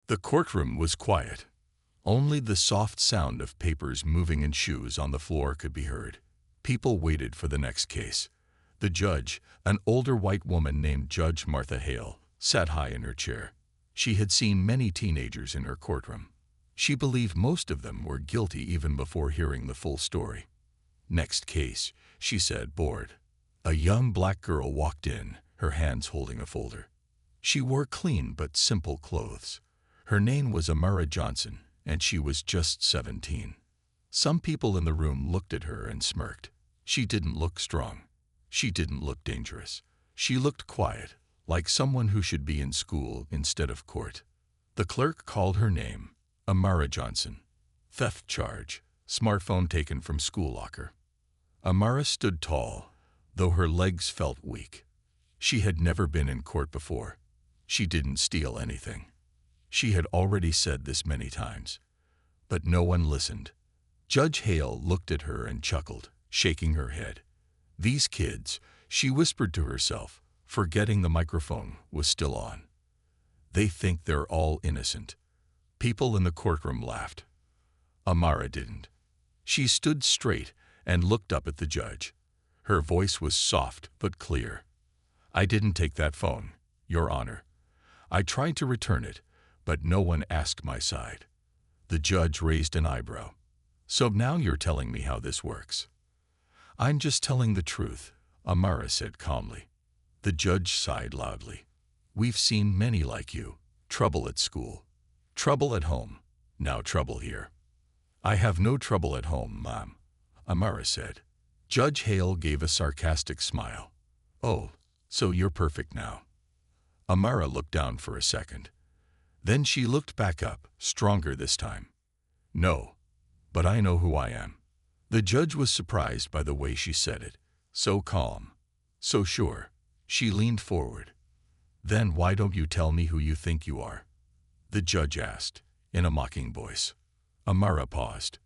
The courtroom was quiet. Only the soft sound of papers moving and shoes on the floor could be heard. People waited for the next case. The judge, an older white woman named Judge Martha Hale, sat high in her chair. She had seen many teenagers in her courtroom. She believed most of them were guilty even before hearing the full story. "Next case," she said, bored. A young black girl walked in, her hands holding a folder. She wore clean but simple clothes. Her name was Amara Johnson, and she was just 17. Some people in the room looked at her and smirked. She didn't look strong. She didn't look dangerous. She looked quiet, like someone who should be in school instead of court. The clerk called her name, Amara Johnson. Theft charge, smartphone taken from school locker. Amara stood tall, though her legs felt weak. She had never been in court before. She didn't steal anything. She had already said this many times. But no one listened. Judge Hale looked at her and chuckled, shaking her head. "These kids," she whispered to herself, forgetting the microphone was still on. "They think they're all innocent." People in the courtroom laughed. Amara didn't. She stood straight and looked up at the judge. Her voice was soft but clear. "I didn't take that phone, Your Honor. I tried to return it, but no one asked my side." The judge raised an eyebrow. "So now you're telling me how this works?" "I'm just telling the truth," Amara said calmly. The judge sighed loudly. "We've seen many like you. Trouble at school. Trouble at home. Now trouble here." "I have no trouble at home, Mom," Amara said. Judge Hale gave a sarcastic smile. "Oh, so you're perfect now." Amara looked down for a second. Then she looked back up, stronger this time. "No, but I know who I am." The judge was surprised by the way she said it. So calm, so sure. She leaned forward. "Then why don't you tell me who you think you are?" the judge asked, in a mocking voice. Amara paused.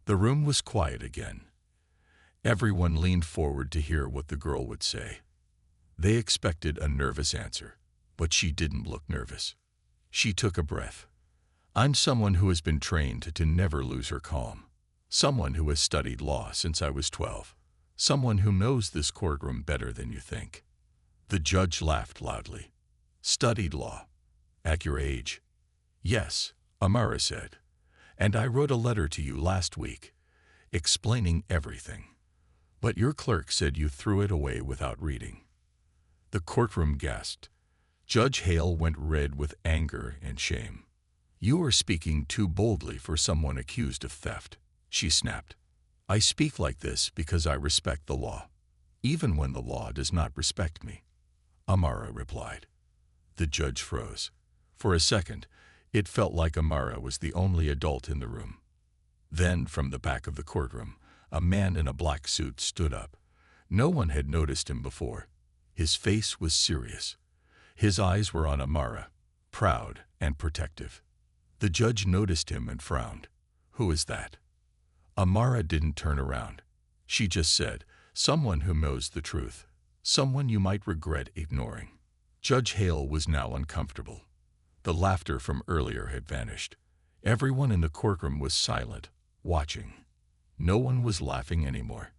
The room was quiet again. Everyone leaned forward to hear what the girl would say. They expected a nervous answer, but she didn't look nervous. She took a breath. "I'm someone who has been trained to never lose her calm. Someone who has studied law since I was 12. Someone who knows this courtroom better than you think." The judge laughed loudly. "Studied law? At your age?" "Yes," Amara said. "And I wrote a letter to you last week, explaining everything. But your clerk said you threw it away without reading." The courtroom gasped. Judge Hale went red with anger and shame. "You are speaking too boldly for someone accused of theft," she snapped. "I speak like this because I respect the law, even when the law does not respect me," Amara replied. The judge froze. For a second, it felt like Amara was the only adult in the room. Then, from the back of the courtroom, a man in a black suit stood up. No one had noticed him before. His face was serious. His eyes were on Amara, proud and protective. The judge noticed him and frowned. "Who is that?" Amara didn't turn around. She just said, "Someone who knows the truth. Someone you might regret ignoring." Judge Hale was now uncomfortable. The laughter from earlier had vanished. Everyone in the courtroom was silent, watching. No one was laughing anymore.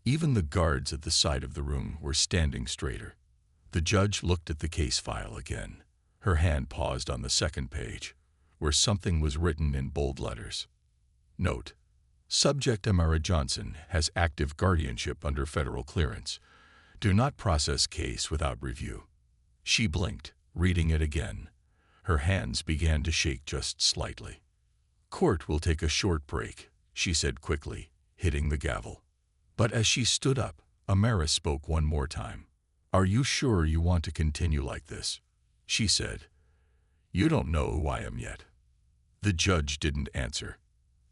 Even the guards at the side of the room were standing straighter. The judge looked at the case file again. Her hand paused on the second page, where something was written in bold letters. Note: Subject Amara Johnson has active guardianship under federal clearance. Do not process case without review. She blinked, reading it again. Her hands began to shake just slightly. "Court will take a short break," she said quickly, hitting the gavel. But as she stood up, Amara spoke one more time. "Are you sure you want to continue like this?" she said. "You don't know who I am yet." The judge didn't answer.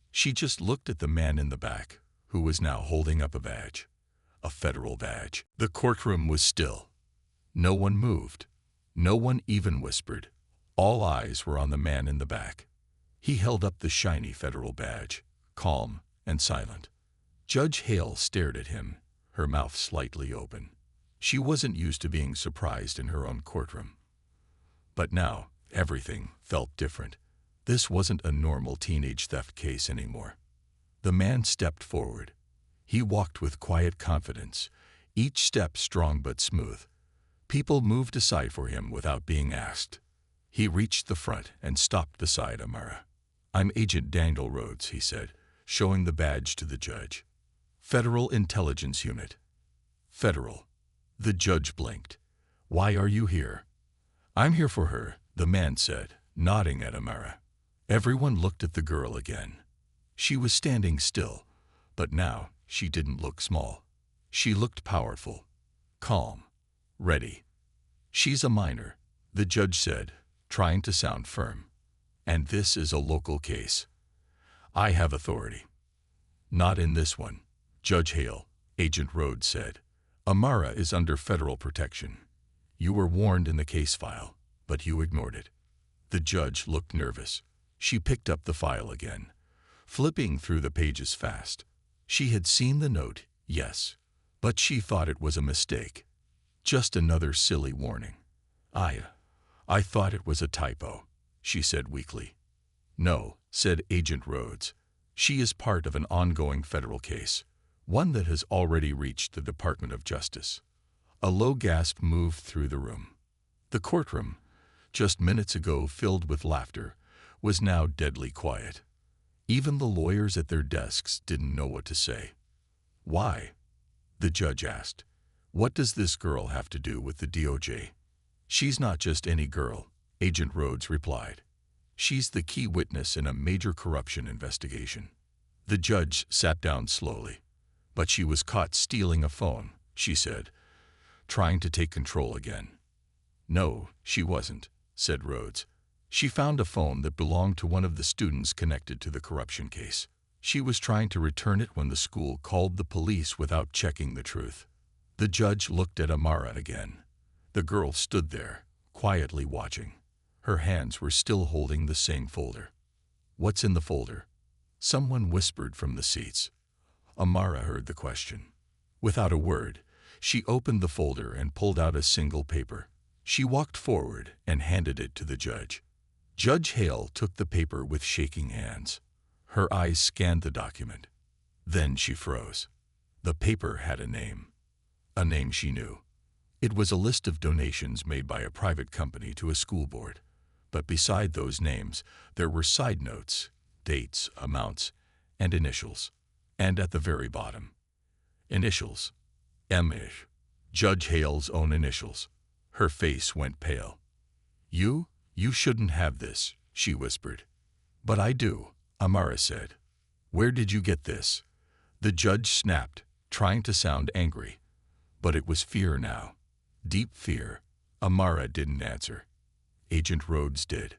She just looked at the man in the back, who was now holding up a badge. A federal badge. The courtroom was still. No one moved. No one even whispered. All eyes were on the man in the back. He held up the shiny federal badge, calm and silent. Judge Hale stared at him, her mouth slightly open. She wasn't used to being surprised in her own courtroom. But now, everything felt different. This wasn't a normal teenage theft case anymore. The man stepped forward. He walked with quiet confidence, each step strong but smooth. People moved aside for him without being asked. He reached the front and stopped beside Amara. "I'm Agent Daniel Rhodes," he said, showing the badge to the judge. "Federal Intelligence Unit." "Federal." The judge blinked. "Why are you here?" "I'm here for her," the man said, nodding at Amara. Everyone looked at the girl again. She was standing still, but now she didn't look small. She looked powerful, calm, ready. "She's a minor," the judge said, trying to sound firm. "And this is a local case. I have authority." "Not in this one, Judge Hale," Agent Rhodes said. "Amara is under federal protection. You were warned in the case file, but you ignored it." The judge looked nervous. She picked up the file again, flipping through the pages fast. She had seen the note, yes, but she thought it was a mistake. Just another silly warning. I thought it was a typo," she said weakly. "No," said Agent Rhodes. "She is part of an ongoing federal case, one that has already reached the Department of Justice." A low gasp moved through the room. The courtroom, just minutes ago filled with laughter, was now deadly quiet. Even the lawyers at their desks didn't know what to say. "Why?" the judge asked. "What does this girl have to do with the DOJ?" "She's not just any girl," Agent Rhodes replied. "She's the key witness in a major corruption investigation." The judge sat down slowly. "But she was caught stealing a phone," she said, trying to take control again. "No, she wasn't," said Rhodes. "She found a phone that belonged to one of the students connected to the corruption case. She was trying to return it when the school called the police without checking the truth." The judge looked at Amara again. The girl stood there, quietly watching. Her hands were still holding the same folder. "What's in the folder?" someone whispered from the seats. Amara heard the question. Without a word, she opened the folder and pulled out a single paper. She walked forward and handed it to the judge. Judge Hale took the paper with shaking hands. Her eyes scanned the document. Then she froze. The paper had a name she knew. It was a list of donations made by a private company to a school board. But beside those names, there were side notes, dates, amounts, and initials. And at the very bottom, initials. M-ish. Judge Hale's own initials. Her face went pale. You shouldn't have this," she whispered. "But I do," Amara said. "Where did you get this?" The judge snapped, trying to sound angry. But it was fear now. Deep fear. Amara didn't answer. Agent Rhodes did.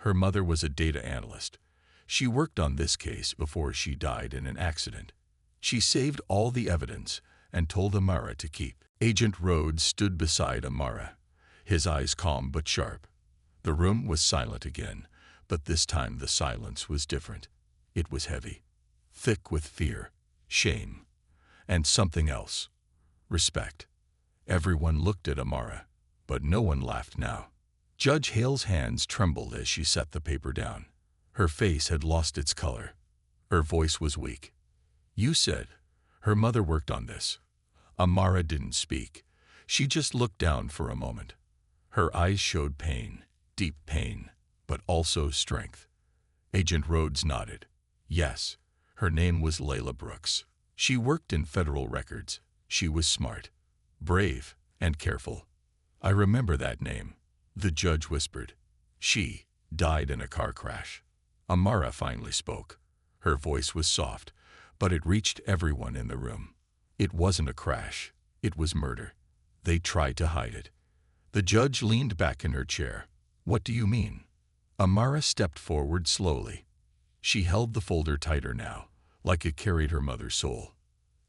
Her mother was a data analyst. She worked on this case before she died in an accident. She saved all the evidence and told Amara to keep. Agent Rhodes stood beside Amara, his eyes calm but sharp. The room was silent again, but this time the silence was different. It was heavy, thick with fear, shame, and something else. Respect. Everyone looked at Amara, but no one laughed now. Judge Hale's hands trembled as she set the paper down. Her face had lost its color. Her voice was weak. "You said her mother worked on this." Amara didn't speak. She just looked down for a moment. Her eyes showed pain, deep pain, but also strength. Agent Rhodes nodded. "Yes, her name was Layla Brooks. She worked in federal records. She was smart, brave, and careful." "I remember that name," the judge whispered. "She died in a car crash." Amara finally spoke. Her voice was soft, but it reached everyone in the room. "It wasn't a crash. It was murder. They tried to hide it." The judge leaned back in her chair. "What do you mean?" Amara stepped forward slowly. She held the folder tighter now, like it carried her mother's soul.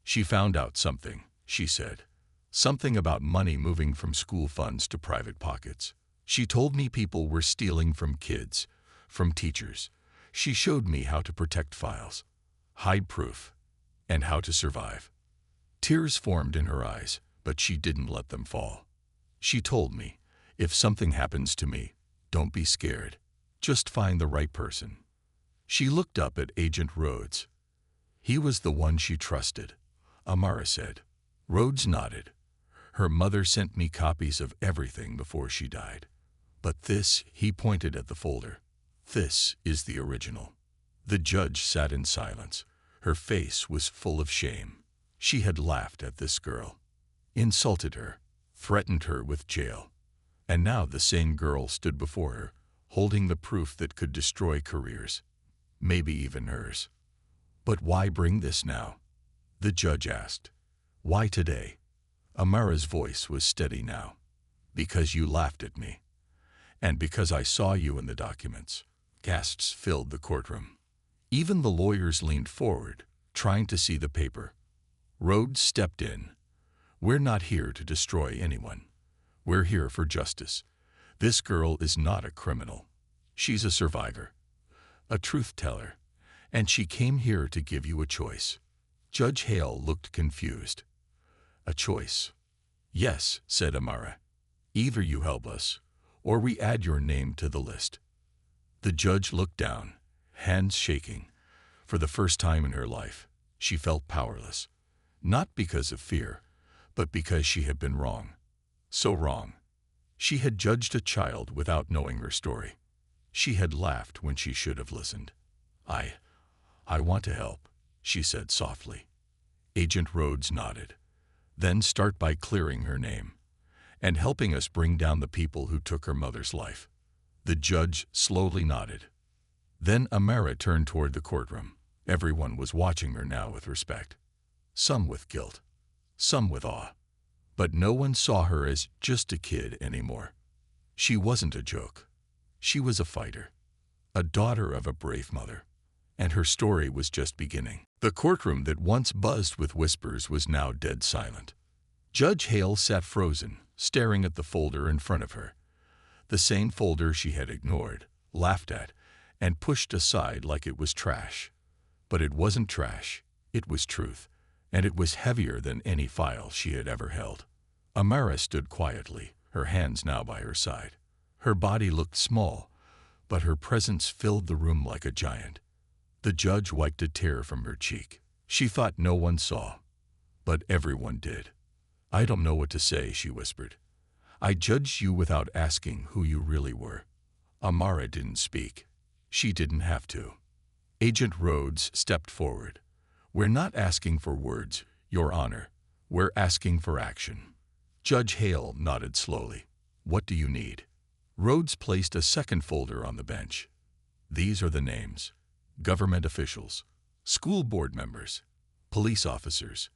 "She found out something," she said. "Something about money moving from school funds to private pockets. She told me people were stealing from kids, from teachers. She showed me how to protect files, hide proof, and how to survive." Tears formed in her eyes, but she didn't let them fall. "She told me, if something happens to me, don't be scared. Just find the right person. She looked up at Agent Rhodes. He was the one she trusted, Amara said. Rhodes nodded. Her mother sent me copies of everything before she died. But this, he pointed at the folder. This is the original. The judge sat in silence. Her face was full of shame. She had laughed at this girl, insulted her, threatened her with jail. And now the same girl stood before her, holding the proof that could destroy careers, maybe even hers. But why bring this now? The judge asked. Why today? Amara's voice was steady now. Because you laughed at me. And because I saw you in the documents. Gasps filled the courtroom. Even the lawyers leaned forward, trying to see the paper. Rhodes stepped in. We're not here to destroy anyone. We're here for justice. This girl is not a criminal. She's a survivor, a truth teller, and she came here to give you a choice. Judge Hale looked confused. A choice? Yes, said Amara. Either you help us, or we add your name to the list. The judge looked down, hands shaking. For the first time in her life, she felt powerless. Not because of fear, but because she had been wrong. So wrong. She had judged a child without knowing her story. She had laughed when she should have listened. I want to help, she said softly. Agent Rhodes nodded. Then start by clearing her name and helping us bring down the people who took her mother's life. The judge slowly nodded. Then Amara turned toward the courtroom. Everyone was watching her now with respect. Some with guilt, some with awe. But no one saw her as just a kid anymore. She wasn't a joke. She was a fighter, a daughter of a brave mother. And her story was just beginning. The courtroom that once buzzed with whispers was now dead silent. Judge Hale sat frozen, staring at the folder in front of her. The same folder she had ignored, laughed at, and pushed aside like it was trash. But it wasn't trash, it was truth, and it was heavier than any file she had ever held. Amara stood quietly, her hands now by her side. Her body looked small, but her presence filled the room like a giant. The judge wiped a tear from her cheek. She thought no one saw, but everyone did. I don't know what to say, she whispered. I judged you without asking who you really were. Amara didn't speak. She didn't have to. Agent Rhodes stepped forward. We're not asking for words, Your Honor. We're asking for action. Judge Hale nodded slowly. What do you need? Rhodes placed a second folder on the bench. These are the names. Government officials, school board members, police officers.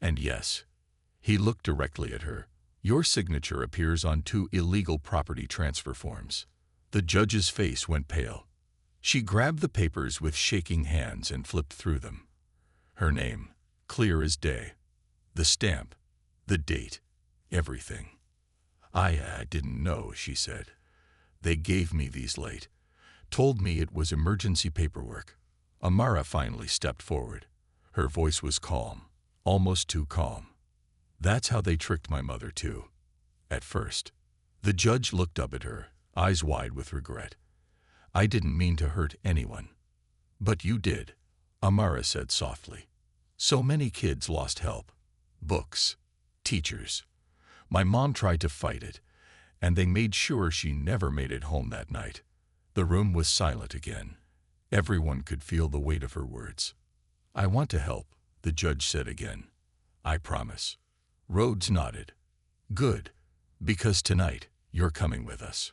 And yes, he looked directly at her. Your signature appears on 2 illegal property transfer forms. The judge's face went pale. She grabbed the papers with shaking hands and flipped through them. Her name, clear as day. The stamp, the date, everything. I didn't know, she said. They gave me these late. Told me it was emergency paperwork. Amara finally stepped forward. Her voice was calm, almost too calm. That's how they tricked my mother, too. At first. The judge looked up at her, eyes wide with regret. I didn't mean to hurt anyone. But you did, Amara said softly. So many kids lost help. Books, teachers. My mom tried to fight it, and they made sure she never made it home that night. The room was silent again. Everyone could feel the weight of her words. I want to help, the judge said again. I promise. Rhodes nodded. Good, because tonight you're coming with us.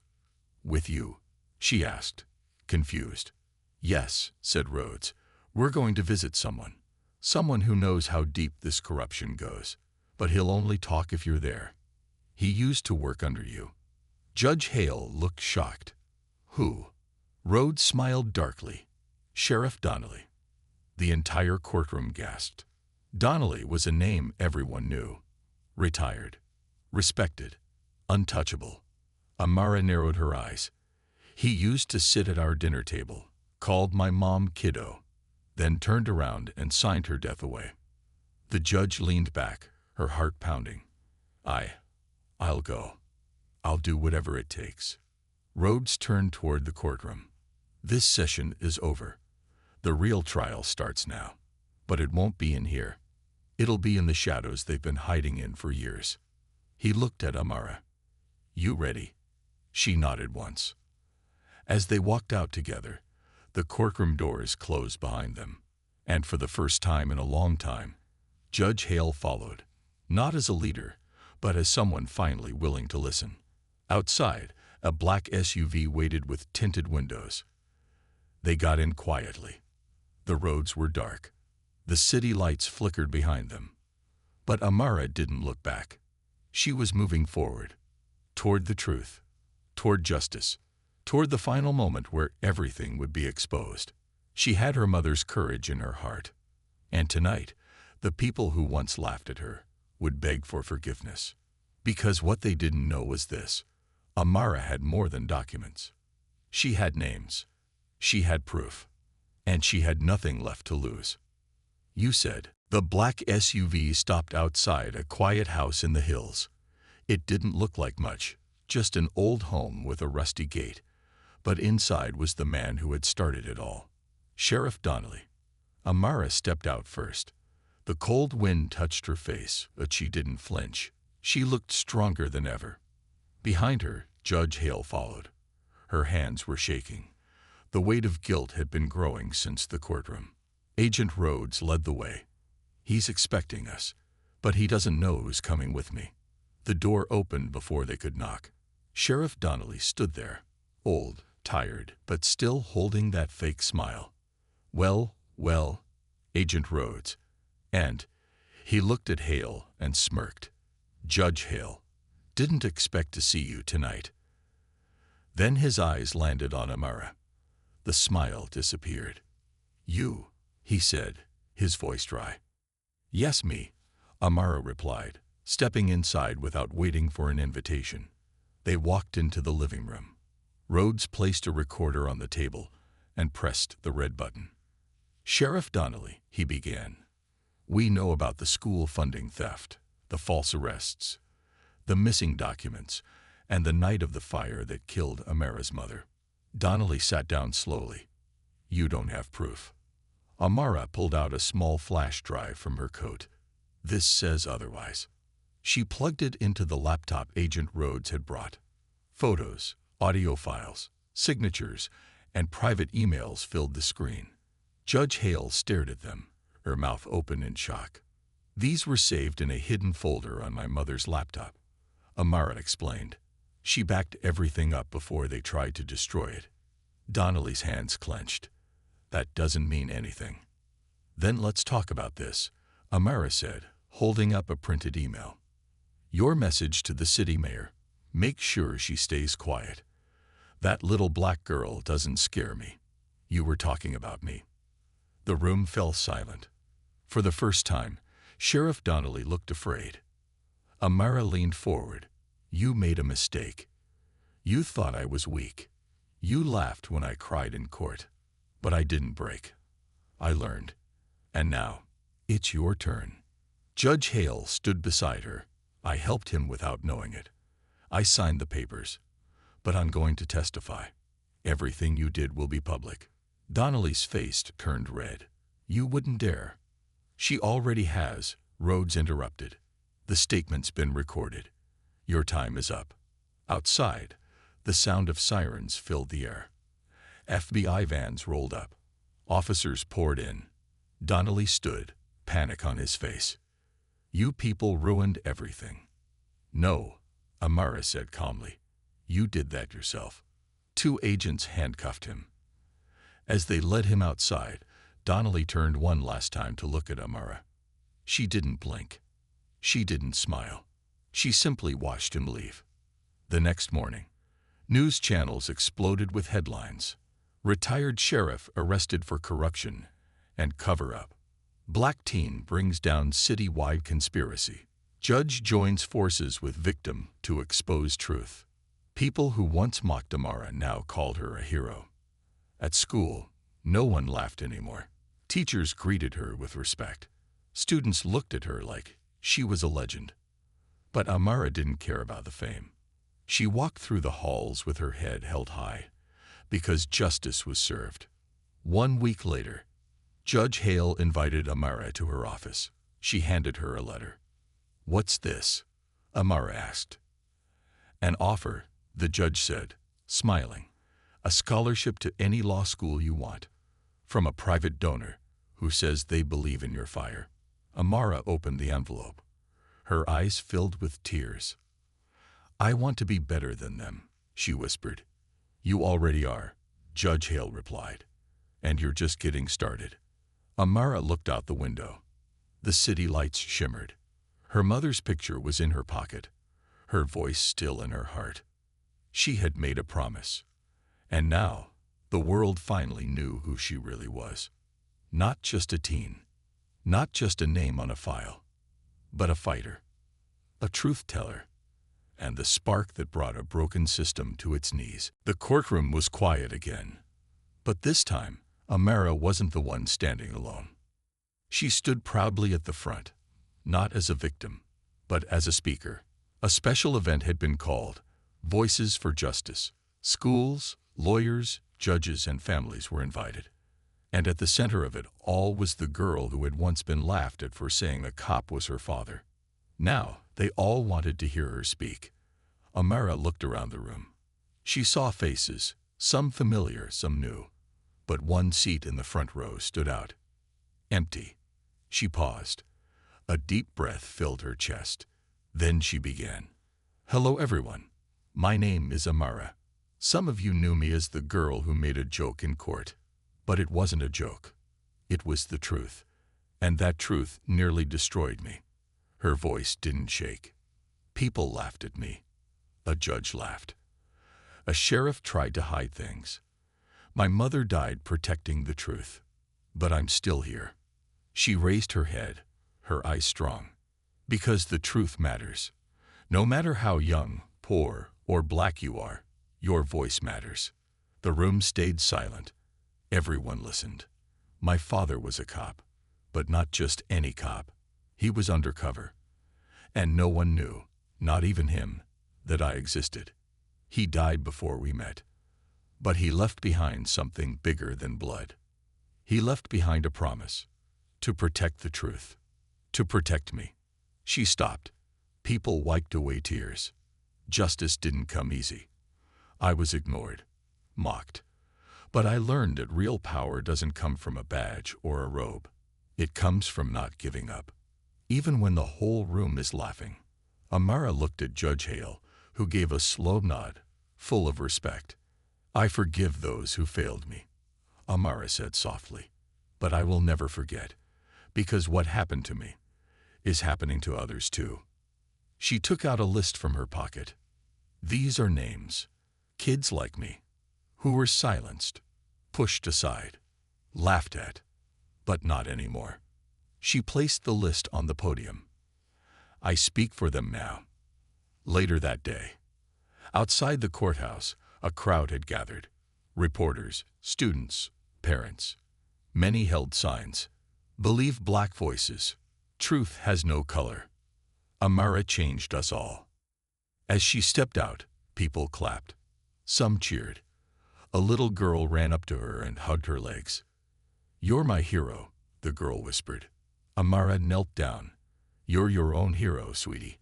With you? She asked, confused. Yes, said Rhodes. We're going to visit someone. Someone who knows how deep this corruption goes. But he'll only talk if you're there. He used to work under you. Judge Hale looked shocked. Who? Rhodes smiled darkly. Sheriff Donnelly. The entire courtroom gasped. Donnelly was a name everyone knew. Retired. Respected. Untouchable. Amara narrowed her eyes. He used to sit at our dinner table, called my mom kiddo, then turned around and signed her death away. The judge leaned back, her heart pounding. I'll go. I'll do whatever it takes. Rhodes turned toward the courtroom. This session is over. The real trial starts now. But it won't be in here. It'll be in the shadows they've been hiding in for years. He looked at Amara. You ready? She nodded once. As they walked out together, the courtroom doors closed behind them. And for the first time in a long time, Judge Hale followed, not as a leader, but as someone finally willing to listen. Outside, a black SUV waited with tinted windows. They got in quietly. The roads were dark. The city lights flickered behind them. But Amara didn't look back. She was moving forward, toward the truth, toward justice, toward the final moment where everything would be exposed. She had her mother's courage in her heart. And tonight, the people who once laughed at her would beg for forgiveness. Because what they didn't know was this: Amara had more than documents. She had names. She had proof. And she had nothing left to lose. You said. The black SUV stopped outside a quiet house in the hills. It didn't look like much, just an old home with a rusty gate. But inside was the man who had started it all. Sheriff Donnelly. Amara stepped out first. The cold wind touched her face, but she didn't flinch. She looked stronger than ever. Behind her, Judge Hale followed. Her hands were shaking. The weight of guilt had been growing since the courtroom. Agent Rhodes led the way. He's expecting us, but he doesn't know who's coming with me. The door opened before they could knock. Sheriff Donnelly stood there, old, tired, but still holding that fake smile. Well, Agent Rhodes. And he looked at Hale and smirked. Judge Hale, didn't expect to see you tonight. Then his eyes landed on Amara. The smile disappeared. You, he said, his voice dry. Yes, me, Amara replied, stepping inside without waiting for an invitation. They walked into the living room. Rhodes placed a recorder on the table and pressed the red button. Sheriff Donnelly, he began. We know about the school funding theft, the false arrests, the missing documents, and the night of the fire that killed Amara's mother. Donnelly sat down slowly. You don't have proof. Amara pulled out a small flash drive from her coat. This says otherwise. She plugged it into the laptop Agent Rhodes had brought. Photos, audio files, signatures, and private emails filled the screen. Judge Hale stared at them, her mouth open in shock. These were saved in a hidden folder on my mother's laptop, Amara explained. She backed everything up before they tried to destroy it. Donnelly's hands clenched. That doesn't mean anything. Then let's talk about this, Amara said, holding up a printed email. Your message to the city mayor. Make sure she stays quiet. That little black girl doesn't scare me. You were talking about me. The room fell silent. For the first time, Sheriff Donnelly looked afraid. Amara leaned forward. You made a mistake. You thought I was weak. You laughed when I cried in court. But I didn't break. I learned. And now, it's your turn. Judge Hale stood beside her. I helped him without knowing it. I signed the papers. But I'm going to testify. Everything you did will be public. Donnelly's face turned red. You wouldn't dare. She already has, Rhodes interrupted. The statement's been recorded. Your time is up. Outside, the sound of sirens filled the air. FBI vans rolled up. Officers poured in. Donnelly stood, panic on his face. You people ruined everything. No, Amara said calmly. You did that yourself. 2 agents handcuffed him. As they led him outside, Donnelly turned one last time to look at Amara. She didn't blink. She didn't smile. She simply watched him leave. The next morning, news channels exploded with headlines. Retired sheriff arrested for corruption and cover-up. Black teen brings down city-wide conspiracy. Judge joins forces with victim to expose truth. People who once mocked Amara now called her a hero. At school, no one laughed anymore. Teachers greeted her with respect. Students looked at her like she was a legend. But Amara didn't care about the fame. She walked through the halls with her head held high, because justice was served. 1 week later, Judge Hale invited Amara to her office. She handed her a letter. "What's this?" Amara asked. "An offer," the judge said, smiling. "A scholarship to any law school you want, from a private donor who says they believe in your fire." Amara opened the envelope. Her eyes filled with tears. "I want to be better than them," she whispered. "You already are," Judge Hale replied. "And you're just getting started." Amara looked out the window. The city lights shimmered. Her mother's picture was in her pocket, her voice still in her heart. She had made a promise. And now, the world finally knew who she really was. Not just a teen, not just a name on a file, but a fighter, a truth teller, and the spark that brought a broken system to its knees. The courtroom was quiet again. But this time, Amara wasn't the one standing alone. She stood proudly at the front, not as a victim, but as a speaker. A special event had been called, Voices for Justice. Schools, lawyers, judges, and families were invited. And at the center of it all was the girl who had once been laughed at for saying a cop was her father. Now, they all wanted to hear her speak. Amara looked around the room. She saw faces, some familiar, some new. But one seat in the front row stood out. Empty. She paused. A deep breath filled her chest. Then she began. "Hello, everyone. My name is Amara. Some of you knew me as the girl who made a joke in court. But it wasn't a joke. It was the truth. And that truth nearly destroyed me." Her voice didn't shake. "People laughed at me. A judge laughed. A sheriff tried to hide things. My mother died protecting the truth. But I'm still here." She raised her head, her eyes strong. "Because the truth matters. No matter how young, poor, or black you are, your voice matters." The room stayed silent. Everyone listened. My father was a cop, but not just any cop. He was undercover. And no one knew, not even him, that I existed. He died before we met. But he left behind something bigger than blood. He left behind a promise. To protect the truth. To protect me. She stopped. People wiped away tears. Justice didn't come easy. I was ignored, mocked. But I learned that real power doesn't come from a badge or a robe. It comes from not giving up, even when the whole room is laughing. Amara looked at Judge Hale, who gave a slow nod, full of respect. "I forgive those who failed me," Amara said softly. "But I will never forget, because what happened to me is happening to others too." She took out a list from her pocket. "These are names, kids like me, who were silenced, pushed aside, laughed at, but not anymore." She placed the list on the podium. "I speak for them now." Later that day, outside the courthouse, a crowd had gathered. Reporters, students, parents. Many held signs. "Believe black voices. Truth has no color." Amara changed us all. As she stepped out, people clapped. Some cheered. A little girl ran up to her and hugged her legs. "You're my hero," the girl whispered. Amara knelt down. "You're your own hero, sweetie.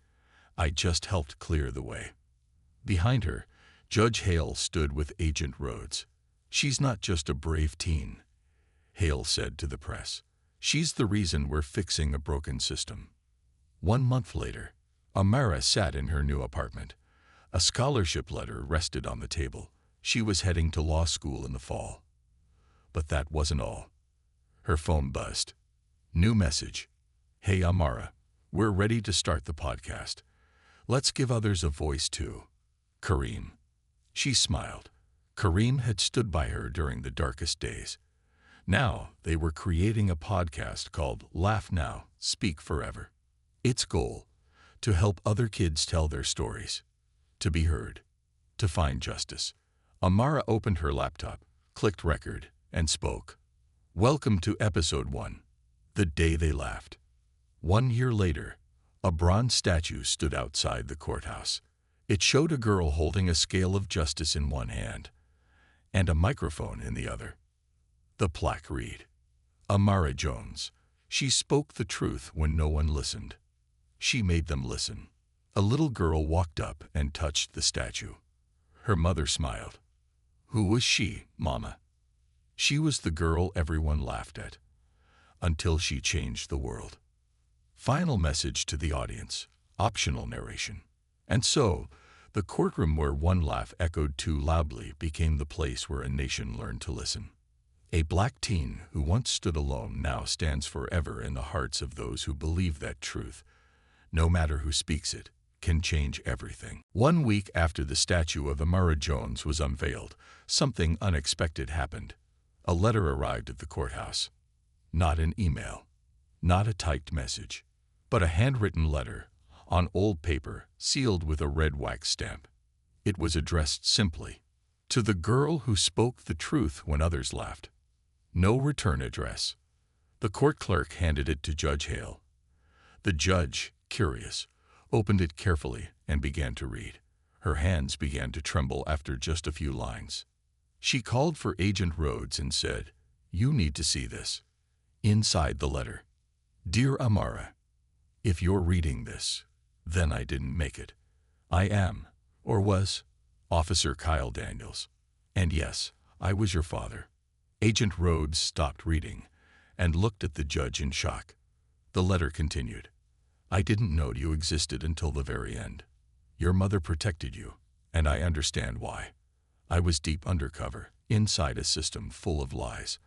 I just helped clear the way." Behind her, Judge Hale stood with Agent Rhodes. "She's not just a brave teen," Hale said to the press. "She's the reason we're fixing a broken system." 1 month later, Amara sat in her new apartment. A scholarship letter rested on the table. She was heading to law school in the fall. But that wasn't all. Her phone buzzed. New message. "Hey Amara, we're ready to start the podcast. Let's give others a voice too. Kareem." She smiled. Kareem had stood by her during the darkest days. Now they were creating a podcast called Laugh Now, Speak Forever. Its goal, to help other kids tell their stories, to be heard, to find justice. Amara opened her laptop, clicked record, and spoke. "Welcome to episode 1, The Day They Laughed." 1 year later, a bronze statue stood outside the courthouse. It showed a girl holding a scale of justice in one hand and a microphone in the other. The plaque read, Amara Jones. She spoke the truth when no one listened. She made them listen. A little girl walked up and touched the statue. Her mother smiled. Who was she, Mama? She was the girl everyone laughed at, until she changed the world. Final message to the audience, optional narration. And so, the courtroom where one laugh echoed too loudly became the place where a nation learned to listen. A black teen who once stood alone now stands forever in the hearts of those who believe that truth, no matter who speaks it, can change everything. 1 week after the statue of Amara Jones was unveiled, something unexpected happened. A letter arrived at the courthouse. Not an email, not a typed message, but a handwritten letter on old paper, sealed with a red wax stamp. It was addressed simply, to the girl who spoke the truth when others laughed. No return address. The court clerk handed it to Judge Hale. The judge, curious, opened it carefully and began to read. Her hands began to tremble after just a few lines. She called for Agent Rhodes and said, "You need to see this." Inside the letter, "Dear Amara, if you're reading this, then I didn't make it. I am, or was, Officer Kyle Daniels. And yes, I was your father." Agent Rhodes stopped reading and looked at the judge in shock. The letter continued. "I didn't know you existed until the very end. Your mother protected you, and I understand why. I was deep undercover, inside a system full of lies.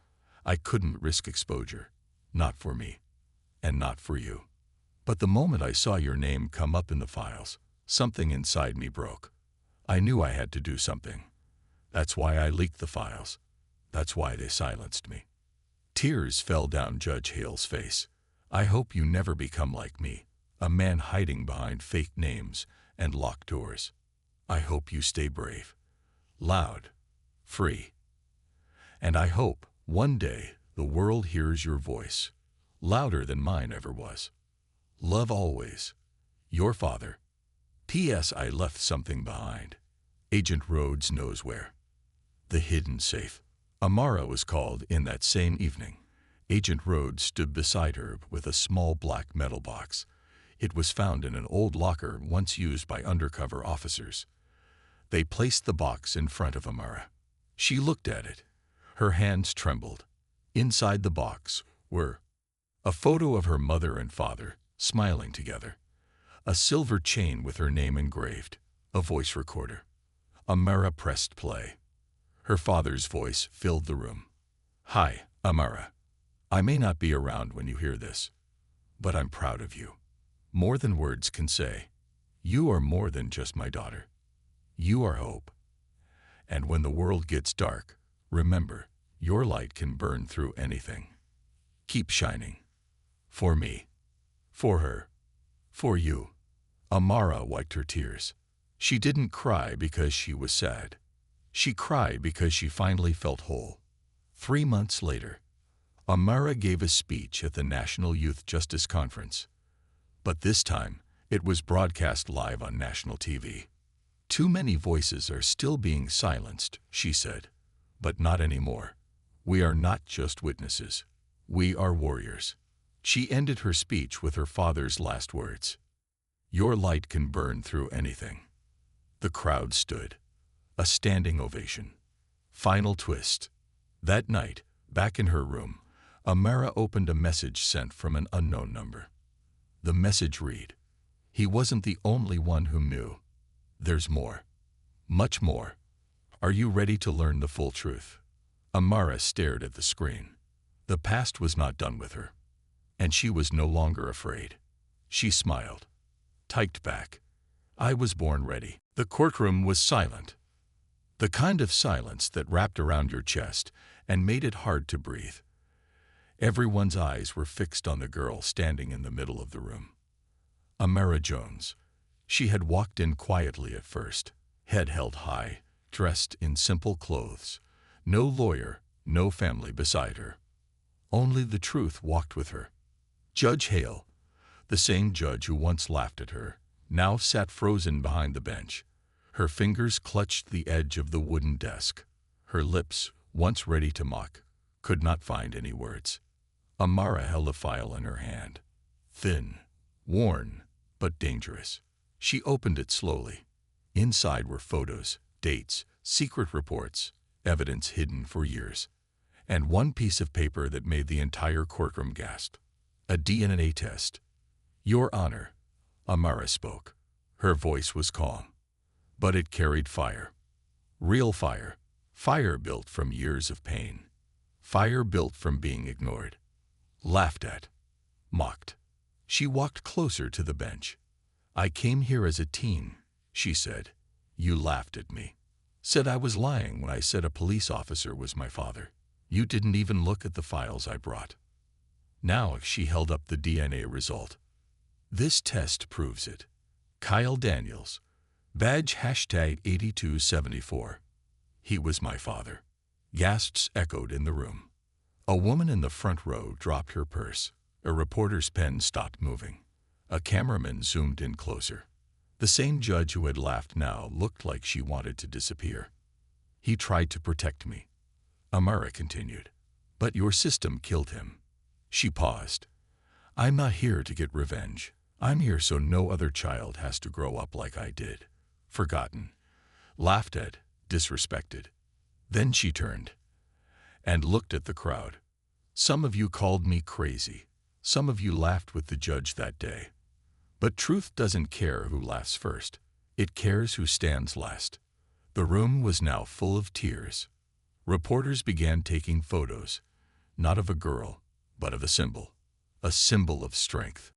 I couldn't risk exposure, not for me, and not for you. But the moment I saw your name come up in the files, something inside me broke. I knew I had to do something. That's why I leaked the files. That's why they silenced me." Tears fell down Judge Hale's face. "I hope you never become like me, a man hiding behind fake names and locked doors. I hope you stay brave, loud, free. And I hope one day the world hears your voice, louder than mine ever was. Love always, your father. P.S. I left something behind. Agent Rhodes knows where. The hidden safe." Amara was called in that same evening. Agent Rhodes stood beside her with a small black metal box. It was found in an old locker once used by undercover officers. They placed the box in front of Amara. She looked at it. Her hands trembled. Inside the box were a photo of her mother and father, smiling together, a silver chain with her name engraved, a voice recorder. Amara pressed play. Her father's voice filled the room. "Hi, Amara. I may not be around when you hear this, but I'm proud of you. More than words can say. You are more than just my daughter. You are hope. And when the world gets dark, remember, your light can burn through anything. Keep shining. For me. For her. For you." Amara wiped her tears. She didn't cry because she was sad. She cried because she finally felt whole. 3 months later, Amara gave a speech at the National Youth Justice Conference. But this time, it was broadcast live on national TV. "Too many voices are still being silenced," she said. "But not anymore. We are not just witnesses. We are warriors." She ended her speech with her father's last words. "Your light can burn through anything." The crowd stood. A standing ovation. Final twist. That night, back in her room, Amara opened a message sent from an unknown number. The message read, "He wasn't the only one who knew. There's more. Much more. Are you ready to learn the full truth?" Amara stared at the screen. The past was not done with her, and she was no longer afraid. She smiled. Typed back, "I was born ready." The courtroom was silent. The kind of silence that wrapped around your chest and made it hard to breathe. Everyone's eyes were fixed on the girl standing in the middle of the room. Amara Jones. She had walked in quietly at first, head held high, dressed in simple clothes. No lawyer, no family beside her. Only the truth walked with her. Judge Hale, the same judge who once laughed at her, now sat frozen behind the bench. Her fingers clutched the edge of the wooden desk. Her lips, once ready to mock, could not find any words. Amara held a file in her hand. Thin, worn, but dangerous. She opened it slowly. Inside were photos, dates, secret reports, evidence hidden for years, and one piece of paper that made the entire courtroom gasp. A DNA test. Your Honor, Amara spoke. Her voice was calm, but it carried fire. Real fire. Fire built from years of pain. Fire built from being ignored. Laughed at. Mocked. She walked closer to the bench. I came here as a teen, she said. You laughed at me. Said I was lying when I said a police officer was my father. You didn't even look at the files I brought. Now she held up the DNA result. This test proves it. Kyle Daniels. Badge #8274. He was my father. Gasps echoed in the room. A woman in the front row dropped her purse. A reporter's pen stopped moving. A cameraman zoomed in closer. The same judge who had laughed now looked like she wanted to disappear. He tried to protect me, Amara continued. But your system killed him. She paused. I'm not here to get revenge. I'm here so no other child has to grow up like I did. Forgotten. Laughed at. Disrespected. Then she turned and looked at the crowd. Some of you called me crazy. Some of you laughed with the judge that day. But truth doesn't care who laughs first. It cares who stands last. The room was now full of tears. Reporters began taking photos, not of a girl, but of a symbol of strength.